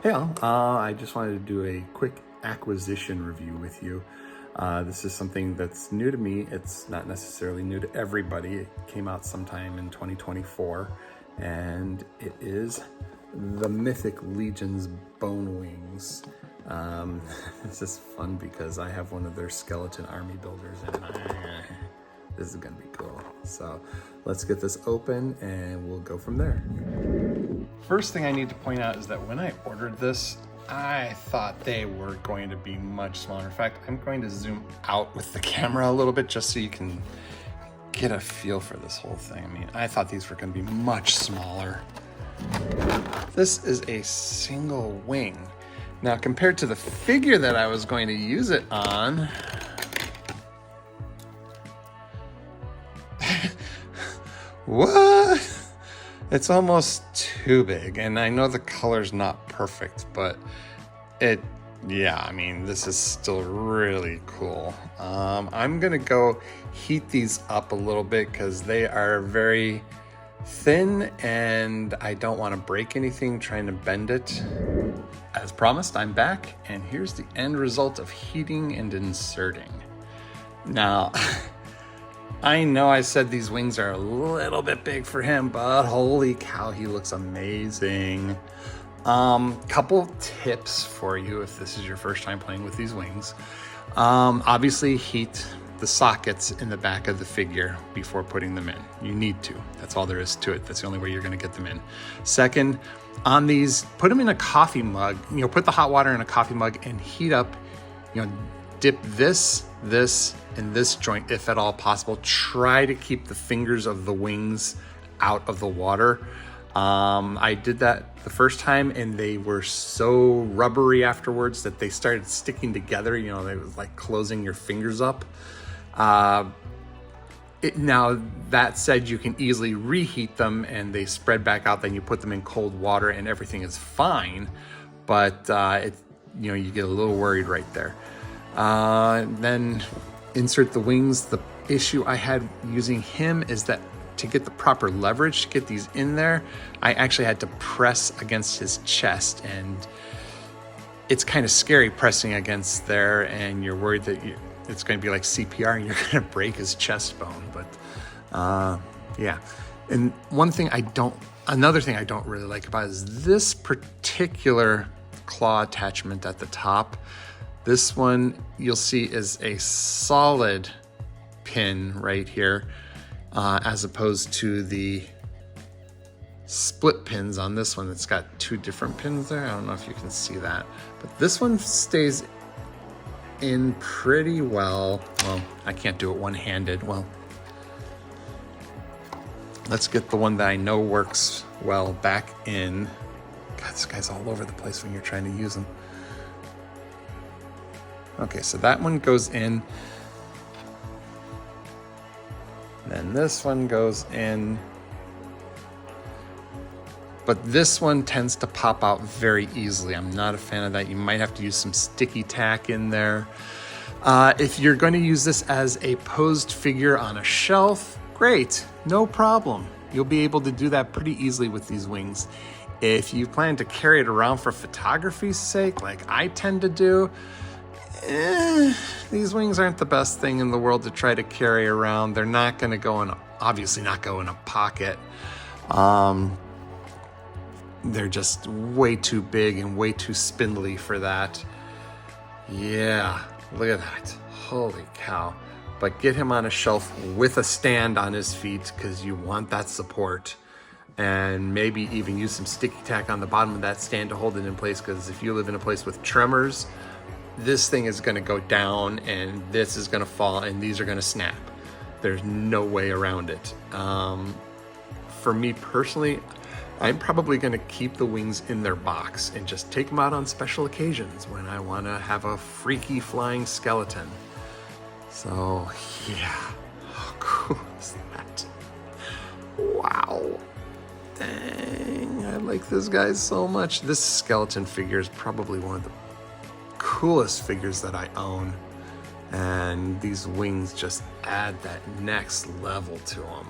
Hey all, I just wanted to do a quick acquisition review with you. This is something that's new to me. It's not necessarily new to everybody. It came out sometime in 2024, and it is the Mythic Legions Bone Wings. It's just fun because I have one of their skeleton army builders, and this is gonna be cool. So let's get this open and we'll go from there. First thing I need to point out is that when I ordered this, I thought they were going to be much smaller. In fact, I'm going to zoom out with the camera a little bit just so you can get a feel for this whole thing. I mean, I thought these were going to be much smaller. This is a single wing. Now, compared to the figure that I was going to use it on, what? It's almost too big, and I know the color's not perfect, but yeah, I mean, this is still really cool. I'm gonna go heat these up a little bit because they are very thin and I don't want to break anything trying to bend it. As promised, I'm back, and here's the end result of heating and inserting. Now, I know I said these wings are a little bit big for him, but holy cow, he looks amazing. Couple tips for you if this is your first time playing with these wings. Obviously heat the sockets in the back of the figure before putting them in. You need to. That's all there is to it. That's the only way you're gonna get them in. Second, on these, put them in a coffee mug. You know, put the hot water in a coffee mug and heat up, you know, dip this, and this joint, if at all possible. Try to keep the fingers of the wings out of the water. I did that the first time and they were so rubbery afterwards that they started sticking together. You know, they was like closing your fingers up. Now that said, you can easily reheat them and they spread back out. Then you put them in cold water and everything is fine. But you know, you get a little worried right there. Then insert the wings. The issue I had using him is that to get the proper leverage to get these in there, I actually had to press against his chest, and it's kind of scary pressing against there, and you're worried that it's going to be like CPR and you're going to break his chest bone. But yeah. And another thing I don't really like about it is this particular claw attachment at the top. This one you'll see is a solid pin right here, as opposed to the split pins on this one. It's got two different pins there. I don't know if you can see that, but this one stays in pretty well. Well, I can't do it one-handed. Well, let's get the one that I know works well back in. God, this guy's all over the place when you're trying to use him. Okay, so that one goes in. Then this one goes in. But this one tends to pop out very easily. I'm not a fan of that. You might have to use some sticky tack in there. If you're going to use this as a posed figure on a shelf, great, no problem. You'll be able to do that pretty easily with these wings. If you plan to carry it around for photography's sake, like I tend to do, these wings aren't the best thing in the world to try to carry around. They're not going to go in, obviously not go in a pocket. They're just way too big and way too spindly for that. Yeah, look at that. Holy cow. But get him on a shelf with a stand on his feet because you want that support. And maybe even use some sticky tack on the bottom of that stand to hold it in place, because if you live in a place with tremors, this thing is going to go down and this is going to fall and these are going to snap. There's no way around it. For me personally, I'm probably going to keep the wings in their box and just take them out on special occasions when I want to have a freaky flying skeleton. So yeah, how cool is that? Wow. Dang, I like this guy so much. This skeleton figure is probably one of the coolest figures that I own, and these wings just add that next level to them.